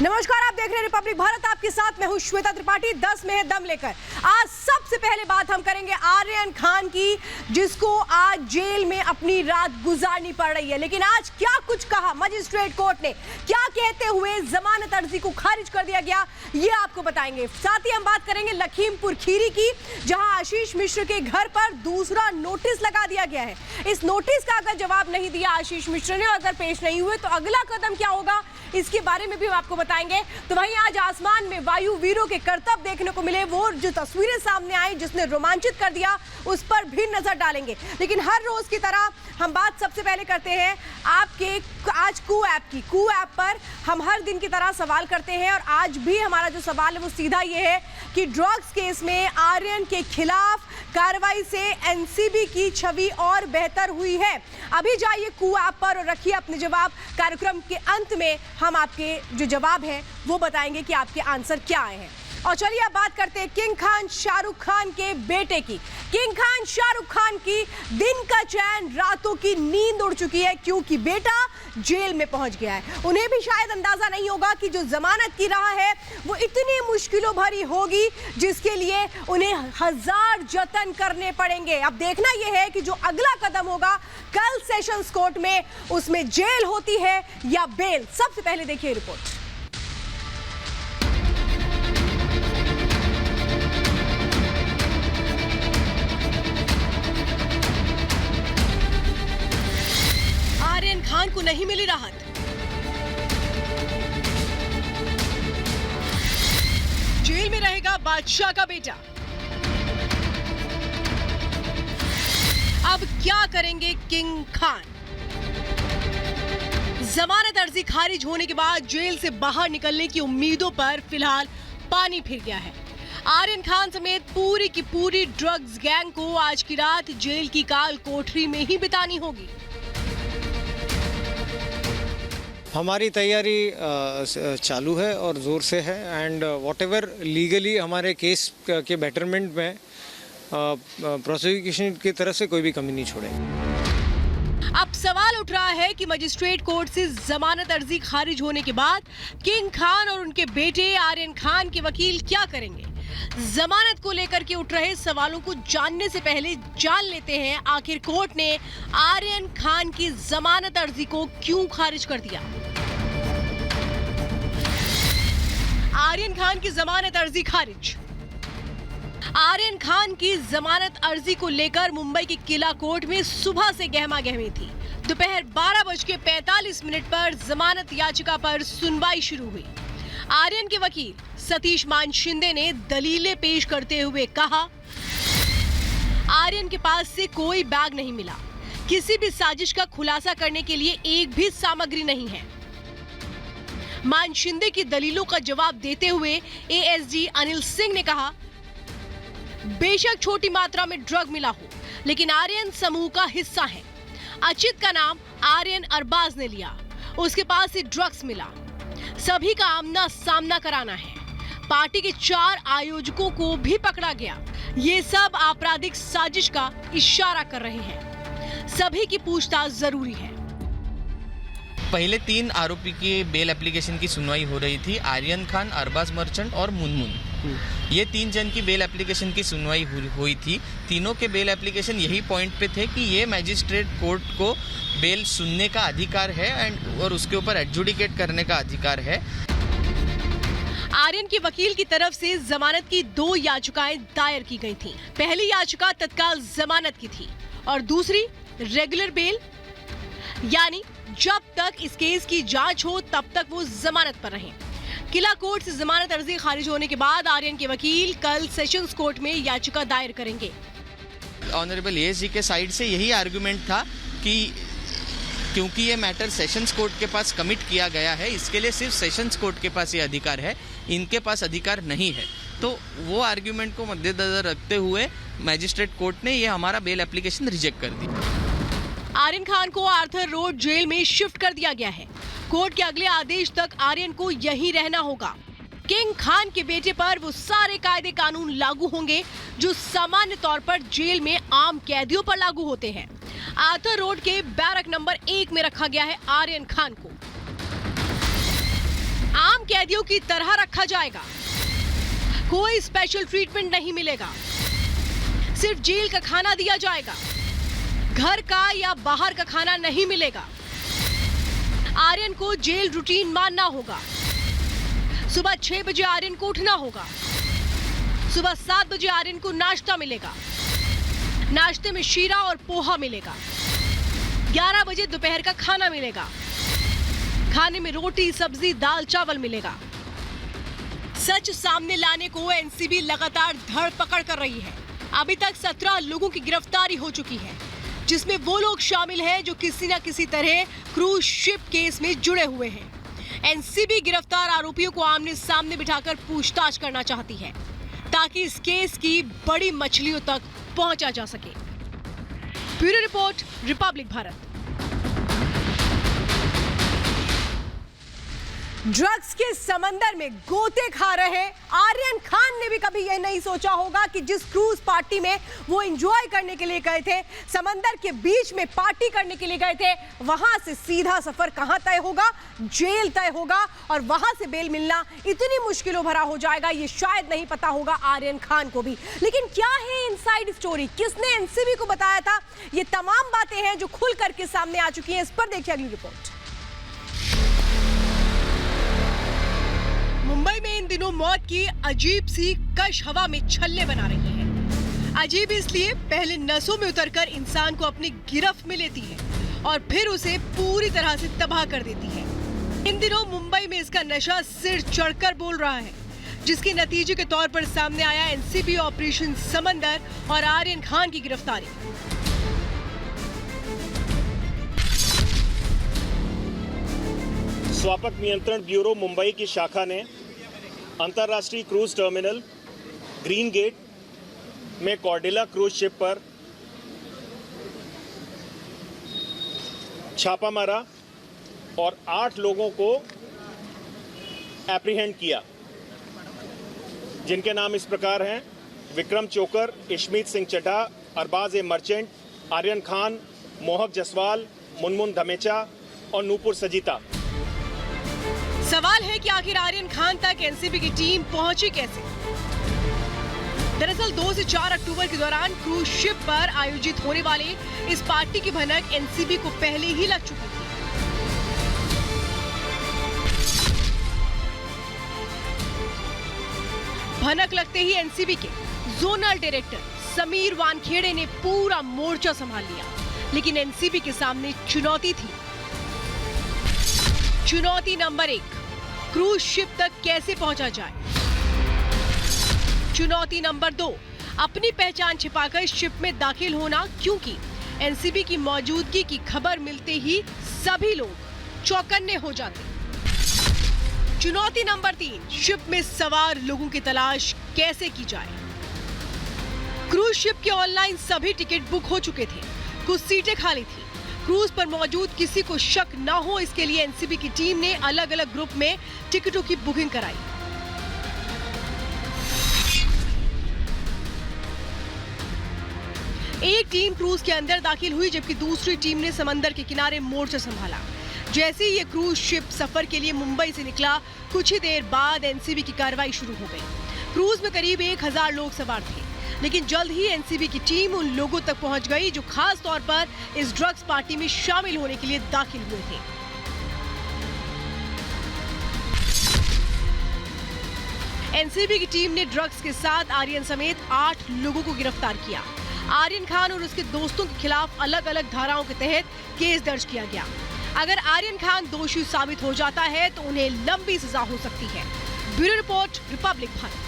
नमस्कार, आप देख रहे हैं रिपब्लिक भारत। आपके साथ मैं हूं श्वेता त्रिपाठी। 10 में है दम लेकर। आज सबसे पहले बात हम करेंगे आर्यन खान की, जिसको आज जेल में अपनी रात गुजारनी पड़ रही है। लेकिन आज क्या कुछ कहा मजिस्ट्रेट कोर्ट ने, क्या कहते हुए जमानत अर्जी को खारिज कर दिया गया, ये आपको बताएंगे। साथ ही हम बात करेंगे लखीमपुर खीरी की, जहां आशीष मिश्र के घर पर दूसरा नोटिस लगा दिया गया है। इस नोटिस का अगर जवाब नहीं दिया आशीष मिश्र ने, अगर पेश नहीं हुए, तो अगला कदम क्या होगा, इसके बारे में भी हम आपको बताएंगे। तो वहीं आज आसमान में वायु वीरों के करतब देखने को मिले, वो जो तस्वीरें सामने आई जिसने रोमांचित कर दिया, उस पर भी नजर डालेंगे। लेकिन हर रोज की तरह हम बात सबसे पहले करते हैं आपके आज कू ऐप की। कू ऐप पर हम हर दिन की तरह सवाल करते हैं, और आज भी हमारा जो सवाल है वो सीधा ये है कि ड्रग्स केस में आर्यन के खिलाफ कार्रवाई से एनसीबी की छवि और बेहतर हुई है। अभी जाइए कू ऐप पर और रखिए अपने जवाब। कार्यक्रम के अंत में हम आपके जो जवाब हैं वो बताएंगे कि आपके आंसर क्या आए हैं। और चलिए अब बात करते हैं किंग खान शाहरुख खान के बेटे की। किंग खान शाहरुख खान की दिन का चैन, रातों की नींद उड़ चुकी है, क्योंकि बेटा जेल में पहुंच गया है। उन्हें भी शायद अंदाजा नहीं होगा कि जो जमानत की राह है वो इतनी मुश्किलों भरी होगी, जिसके लिए उन्हें 1000 जतन करने पड़ेंगे। अब देखना यह है कि जो अगला कदम होगा कल सेशंस कोर्ट में, उसमें जेल होती है या बेल। सबसे पहले देखिए रिपोर्ट। आर्यन खान को नहीं मिली राहत। जेल में रहेगा बादशाह का बेटा। अब क्या करेंगे किंग खान? जमानत अर्जी खारिज होने के बाद जेल से बाहर निकलने की उम्मीदों पर फिलहाल पानी फिर गया है। आर्यन खान समेत पूरी की पूरी ड्रग्स गैंग को आज की रात जेल की काल कोठरी में ही बितानी होगी। हमारी तैयारी चालू है और ज़ोर से है, एंड व्हाटएवर लीगली हमारे केस के बेटरमेंट में प्रोसिक्यूशन की तरफ से कोई भी कमी नहीं छोड़ेंगे। अब सवाल उठ रहा है कि मजिस्ट्रेट कोर्ट से जमानत अर्जी खारिज होने के बाद किंग खान और उनके बेटे आर्यन खान के वकील क्या करेंगे। जमानत को लेकर के उठ रहे सवालों को जानने से पहले जान लेते हैं आखिर कोर्ट ने आर्यन खान की जमानत अर्जी को क्यों खारिज कर दिया। आर्यन खान की जमानत अर्जी खारिज। आर्यन खान की जमानत अर्जी को लेकर मुंबई की किला कोर्ट में सुबह से गहमा गहमी थी। दोपहर 12:45 पर जमानत याचिका पर सुनवाई शुरू हुई। आर्यन के वकील सतीश मानशिंदे ने दलीलें पेश करते हुए कहा, आर्यन के पास से कोई बैग नहीं मिला, किसी भी साजिश का खुलासा करने के लिए एक भी सामग्री नहीं है। मानशिंदे की दलीलों का जवाब देते हुए एएसजी अनिल सिंह ने कहा, बेशक छोटी मात्रा में ड्रग मिला हो, लेकिन आर्यन समूह का हिस्सा है। अचित का नाम आर्यन अरबाज ने लिया, उसके पास से ड्रग्स मिला। सभी का आमना सामना कराना है। पार्टी के 4 आयोजकों को भी पकड़ा गया। ये सब आपराधिक साजिश का इशारा कर रहे हैं। सभी की पूछताछ जरूरी है। पहले 3 आरोपी की बेल एप्लीकेशन की सुनवाई हो रही थी, आर्यन खान, अरबाज मर्चेंट और मुनमुन। ये 3 जन की बेल एप्लीकेशन की सुनवाई हुई थी। तीनों के बेल एप्लीकेशन यही पॉइंट पे थे कि ये मैजिस्ट्रेट कोर्ट को बेल सुनने का अधिकार है और उसके ऊपर एडजुडिकेट करने का अधिकार है। आर्यन के वकील की तरफ से जमानत की 2 याचिकाएं दायर की गई थीं। पहली याचिका तत्काल जमानत की थी और दूसरी रेगुलर बेल, यानी जब तक इस केस की जांच हो तब तक वो जमानत पर रहें। किला कोर्ट से जमानत अर्जी खारिज होने के बाद आर्यन के वकील कल सेशंस कोर्ट में याचिका दायर करेंगे। ऑनरेबल एएसजी के साइड से यही आर्गुमेंट था कि क्योंकि ये मैटर सेशंस कोर्ट के पास कमिट किया गया है, इसके लिए सिर्फ सेशंस कोर्ट के पास ये अधिकार है, इनके पास अधिकार नहीं है। तो वो आर्गुमेंट को मद्देनजर रखते हुए मैजिस्ट्रेट कोर्ट ने ये हमारा बेल एप्लीकेशन रिजेक्ट कर दी। आर्यन खान को आर्थर रोड जेल में शिफ्ट कर दिया गया है। कोर्ट के अगले आदेश तक आर्यन को यहीं रहना होगा। किंग खान के बेटे पर वो सारे कायदे कानून लागू होंगे जो सामान्य तौर पर जेल में आम कैदियों पर लागू होते हैं। आर्थर रोड के बैरक नंबर 1 में रखा गया है आर्यन खान को। आम कैदियों की तरह रखा जाएगा। कोई स्पेशल ट्रीटमेंट नहीं मिलेगा, सिर्फ जेल का खाना दिया जाएगा। घर का या बाहर का खाना नहीं मिलेगा। आर्यन को जेल रूटीन मानना होगा। सुबह 6 बजे आर्यन को उठना होगा। सुबह 7 बजे आर्यन को नाश्ता मिलेगा। नाश्ते में शीरा और पोहा मिलेगा। 11 बजे दोपहर का खाना मिलेगा। खाने में रोटी, सब्जी, दाल, चावल मिलेगा। सच सामने लाने को एनसीबी लगातार धरपकड़ कर रही है। अभी तक 17 लोगों की गिरफ्तारी हो चुकी है, जिसमें वो लोग शामिल हैं जो किसी न किसी तरह क्रूज शिप केस में जुड़े हुए हैं। एनसीबी गिरफ्तार आरोपियों को आमने सामने बिठाकर पूछताछ करना चाहती है, ताकि इस केस की बड़ी मछलियों तक पहुंचा जा सके। Bureau report, Republic Bharat. Drugs के समंदर में गोते खा रहे आर्यन खान ने भी कभी यह नहीं सोचा होगा कि जिस क्रूज पार्टी में वो एंजॉय करने के लिए गए थे, समंदर के बीच में पार्टी करने के लिए गए थे, वहां से सीधा सफर कहां तय होगा? जेल तय होगा, और वहां से बेल मिलना इतनी मुश्किलों भरा हो जाएगा, ये शायद नहीं पता होगा आर्यन खान को भी। लेकिन क्या है इनसाइड स्टोरी, किसने एनसीबी को बताया था? ये तमाम बातें हैं जो खुल करके सामने आ चुकी हैं। इस पर देखिए अगली रिपोर्ट। मुंबई में इन दिनों मौत की अजीब सी कश हवा में छल्ले बना रही है। अजीब इसलिए, पहले नसों में उतरकर इंसान को अपनी गिरफ्त में लेती है और फिर उसे पूरी तरह से तबाह कर देती है। इन दिनों मुंबई में इसका नशा सिर चढ़कर बोल रहा है, जिसके नतीजे के तौर पर सामने आया एनसीबी ऑपरेशन समंदर और आर्यन खान की गिरफ्तारी। स्वापक नियंत्रण ब्यूरो मुंबई की शाखा ने अंतर्राष्ट्रीय क्रूज टर्मिनल ग्रीन गेट में कॉर्डेला क्रूज शिप पर छापा मारा और 8 लोगों को एप्रीहेंड किया, जिनके नाम इस प्रकार हैं: विक्रम चोकर, इशमीत सिंह चड्ढा, अरबाज ए मर्चेंट, आर्यन खान, मोहक जसवाल, मुनमुन धमेचा और नूपुर सजीता। सवाल है कि आखिर आर्यन खान तक एनसीबी की टीम पहुंची कैसे? दरअसल 2 से 4 अक्टूबर के दौरान क्रूज शिप पर आयोजित होने वाले इस पार्टी की भनक एनसीबी को पहले ही लग चुकी थी। भनक लगते ही एनसीबी के जोनल डायरेक्टर समीर वानखेड़े ने पूरा मोर्चा संभाल लिया, लेकिन एनसीबी के सामने चुनौती थी। चुनौती नंबर 1, क्रूज शिप तक कैसे पहुंचा जाए। चुनौती नंबर 2, अपनी पहचान छिपाकर शिप में दाखिल होना, क्योंकि एनसीबी की मौजूदगी की खबर मिलते ही सभी लोग चौकन्ने हो जाते। चुनौती नंबर 3, शिप में सवार लोगों की तलाश कैसे की जाए। क्रूज शिप के ऑनलाइन सभी टिकट बुक हो चुके थे, कुछ सीटें खाली थी। क्रूज पर मौजूद किसी को शक न हो, इसके लिए एनसीबी की टीम ने अलग अलग ग्रुप में टिकटों की बुकिंग कराई। एक टीम क्रूज के अंदर दाखिल हुई, जबकि दूसरी टीम ने समंदर के किनारे मोर्चा संभाला। जैसे ही ये क्रूज शिप सफर के लिए मुंबई से निकला, कुछ ही देर बाद एनसीबी की कार्रवाई शुरू हो गई। क्रूज में करीब 1000 लोग सवार थे, लेकिन जल्द ही एनसीबी की टीम उन लोगों तक पहुंच गई जो खास तौर पर इस ड्रग्स पार्टी में शामिल होने के लिए दाखिल हुए थे। एनसीबी की टीम ने ड्रग्स के साथ आर्यन समेत 8 लोगों को गिरफ्तार किया। आर्यन खान और उसके दोस्तों के खिलाफ अलग अलग धाराओं के तहत केस दर्ज किया गया। अगर आर्यन खान दोषी साबित हो जाता है तो उन्हें लंबी सजा हो सकती है। Bureau report, Republic Bharat.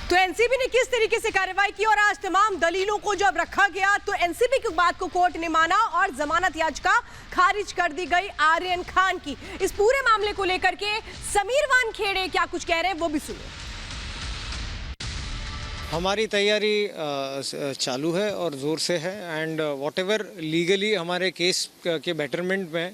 तो एनसीबी ने किस तरीके से कार्रवाई की और आज तमाम दलीलों को जब रखा गया तो एनसीबी की बात को कोर्ट ने माना और जमानत याचिका खारिज कर दी गई आर्यन खान की। इस पूरे मामले को लेकर के समीर वानखेड़े क्या कुछ कह रहे हैं वो भी सुनिए। हमारी तैयारी चालू है और ज़ोर से है एंड व्हाटएवर लीगली हमारे केस के बेटरमेंट में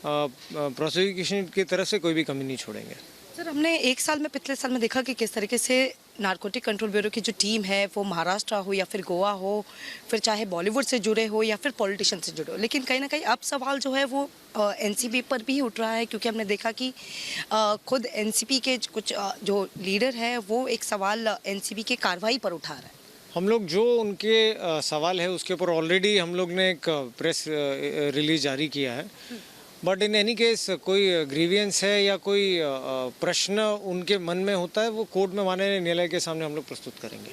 प्रोसिक्यूशन की तरफ से कोई भी कमी नहीं छोड़ेंगे। सर हमने एक साल में पिछले साल में देखा कि किस तरीके से नारकोटिक कंट्रोल ब्यूरो की जो टीम है वो महाराष्ट्र हो या फिर गोवा हो, फिर चाहे बॉलीवुड से जुड़े हो या फिर पॉलिटिशियन से जुड़े हो, लेकिन कहीं ना कहीं अब सवाल जो है वो एनसीबी पर भी उठ रहा है, क्योंकि हमने देखा कि खुद एनसीबी के कुछ जो लीडर है वो एक सवाल एनसीबी के कार्रवाई पर उठा रहा है। हम लोग जो उनके सवाल है उसके ऊपर ऑलरेडी हम लोग ने एक प्रेस रिलीज जारी किया है, बट इन एनी केस कोई ग्रीवियंस है या कोई प्रश्न उनके मन में होता है वो कोर्ट में माननीय न्यायालय के सामने हम लोग प्रस्तुत करेंगे।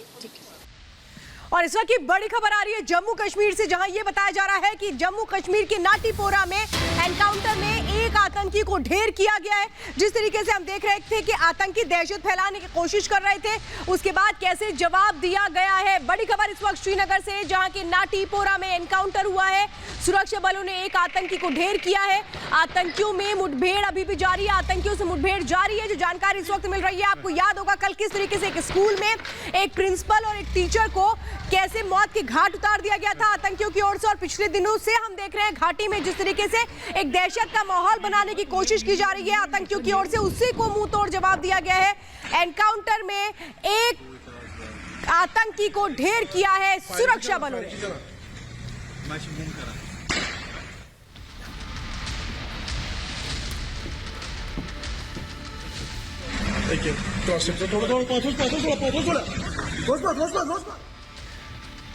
और इस वक्त की बड़ी खबर आ रही है जम्मू कश्मीर से, जहां यह बताया जा रहा है कि जम्मू कश्मीर के नाटीपोरा में एनकाउंटर में एक आतंकी को ढेर किया गया है। जिस तरीके से हम देख रहे थे कि आतंकी दहशत फैलाने की कोशिश कर रहे थे, उसके बाद कैसे जवाब दिया गया है। बड़ी खबर इस वक्त श्रीनगर से, जहां के नाटीपोरा में एनकाउंटर हुआ है। सुरक्षा बलों ने एक आतंकी को ढेर किया है। आतंकियों में मुठभेड़ अभी भी जारी है, आतंकियों से मुठभेड़ जारी है। जो जानकारी इस वक्त मिल रही है, आपको याद होगा कल किस तरीके से एक स्कूल में एक प्रिंसिपल और एक टीचर को कैसे मौत के घाट उतार दिया गया था आतंकियों की ओर से। और पिछले दिनों से हम देख रहे हैं घाटी में जिस तरीके से एक दहशत का माहौल बनाने की कोशिश की जा रही है आतंकियों की ओर से, उसी को मुंह तोड़ जवाब दिया गया है। एनकाउंटर में एक आतंकी को ढेर किया है सुरक्षा बलों ने।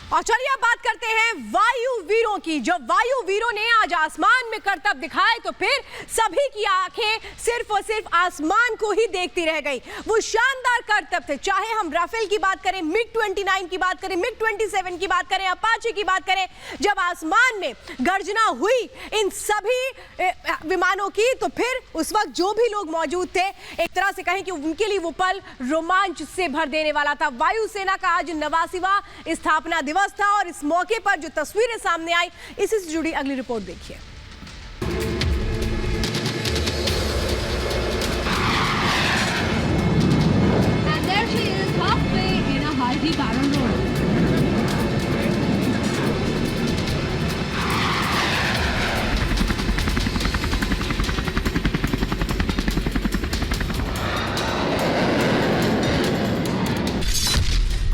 और चलिए अब बात करते हैं वायु वीरों की। जब वायु वीरों ने आज आसमान में करतब दिखाए तो फिर सभी की आंखें सिर्फ और सिर्फ आसमान को ही देखती रह गई। वो शानदार करतब थे, चाहे हम राफेल की बात करें, MiG-29 की बात करें, MiG-27 की बात करें, अपाचे की बात करें। जब आसमान में गर्जना हुई इन सभी विमानों की, तो फिर उस वक्त जो भी लोग मौजूद थे, एक तरह से कहें कि उनके लिए वो पल रोमांच से भर देने वाला था। वायुसेना का आज 89वां स्थापना दिवस था और इस मौके पर जो तस्वीरें सामने आई, इसी से जुड़ी अगली रिपोर्ट देखिए। And there she is, halfway in a Hardy barrel roll.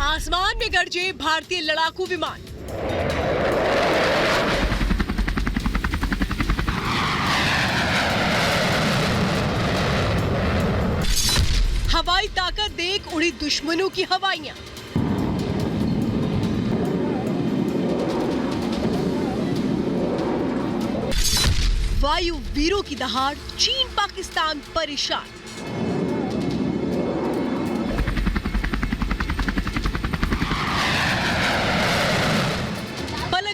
आसमान में गरजे भारतीय लड़ाकू विमान। हवाई ताकत देख उड़ी दुश्मनों की हवाइयां। वायु वीरों की दहाड़, चीन पाकिस्तान परेशान।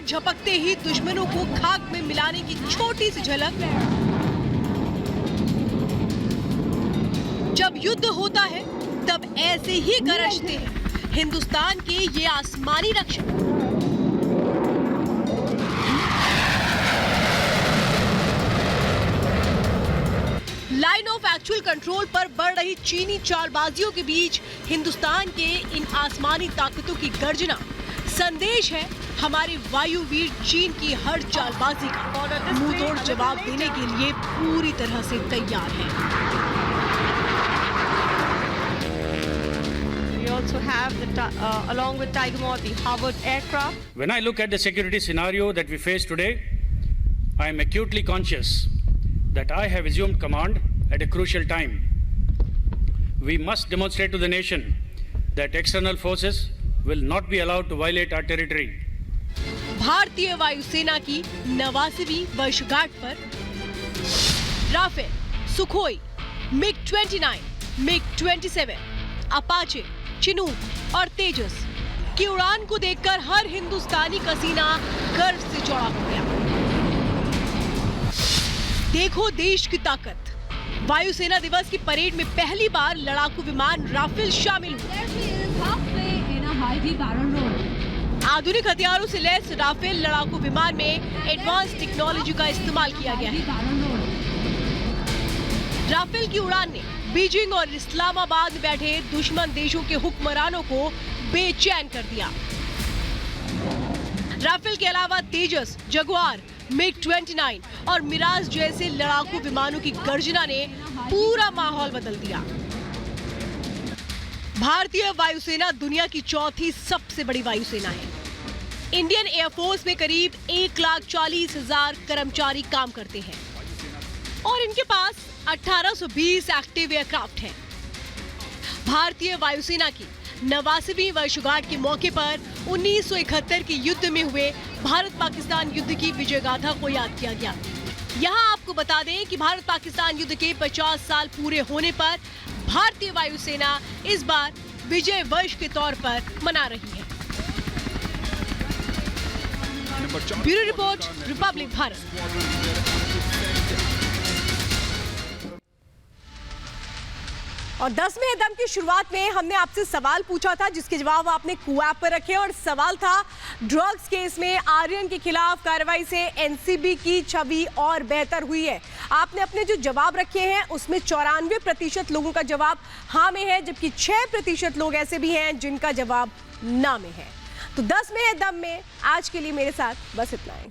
झपकते ही दुश्मनों को खाक में मिलाने की छोटी सी झलक। जब युद्ध होता है तब ऐसे ही गरजते हैं हिंदुस्तान के ये आसमानी रक्षक। लाइन ऑफ एक्चुअल कंट्रोल पर बढ़ रही चीनी चालबाजियों के बीच हिंदुस्तान के इन आसमानी ताकतों की गर्जना संदेश है हमारे वायुवीर चीन की हर चालबाजी का मुंहतोड़ जवाब देने के लिए पूरी तरह से तैयार हैं। We also have along with Tiger Moth the Harvard aircraft. When I look at the security scenario that we face today, I am acutely conscious that I have assumed command at a crucial time. We must demonstrate to the nation that external forces will not be allowed to violate our territory. भारतीय वायुसेना की 89वीं वर्षगांठ पर Rafale, Sukhoi, MiG-29, MiG-27, Apache, Chinook और तेजस की उड़ान को देखकर हर हिंदुस्तानी का सीना गर्व से चौड़ा हो गया। देखो देश की ताकत। वायुसेना दिवस की परेड में पहली बार लड़ाकू विमान राफेल शामिल हुए। There she is, halfway in a Hardy barrel roll. आधुनिक हथियारों से लैस राफेल लड़ाकू विमान में एडवांस टेक्नोलॉजी का इस्तेमाल किया गया है। राफेल की उड़ान ने बीजिंग और इस्लामाबाद में बैठे दुश्मन देशों के हुक्मरानों को बेचैन कर दिया। राफेल के अलावा तेजस, जगुआर, MiG-29 और मिराज जैसे लड़ाकू विमानों की गर्जना ने पूरा माहौल बदल दिया। भारतीय वायुसेना दुनिया की चौथी सबसे बड़ी वायुसेना है। इंडियन एयरफोर्स में करीब 1,40,000 कर्मचारी काम करते हैं और इनके पास 1820 एक्टिव एयरक्राफ्ट हैं। भारतीय वायुसेना की 89वीं वर्षगांठ के मौके पर 1971 के युद्ध में हुए भारत पाकिस्तान युद्ध की विजय गाथा को याद किया गया। यहाँ आपको बता दें कि भारत पाकिस्तान युद्ध के 50 साल पूरे होने पर भारतीय वायुसेना इस बार विजय वर्ष के तौर पर मना रही है। Bureau report, Republic Bharat. और 10वें दम की शुरुआत में हमने आपसे सवाल पूछा था जिसके जवाब आपने कूऐप पर रखे और सवाल था ड्रग्स केस में आर्यन के खिलाफ कार्रवाई से एनसीबी की छवि और बेहतर हुई है। आपने अपने जो जवाब रखे हैं उसमें 94% लोगों का जवाब हाँ में है, जबकि 6% लोग ऐसे भी हैं जिनका जवाब ना में है। तो 10वें दम में आज के लिए मेरे साथ बस इतना ही।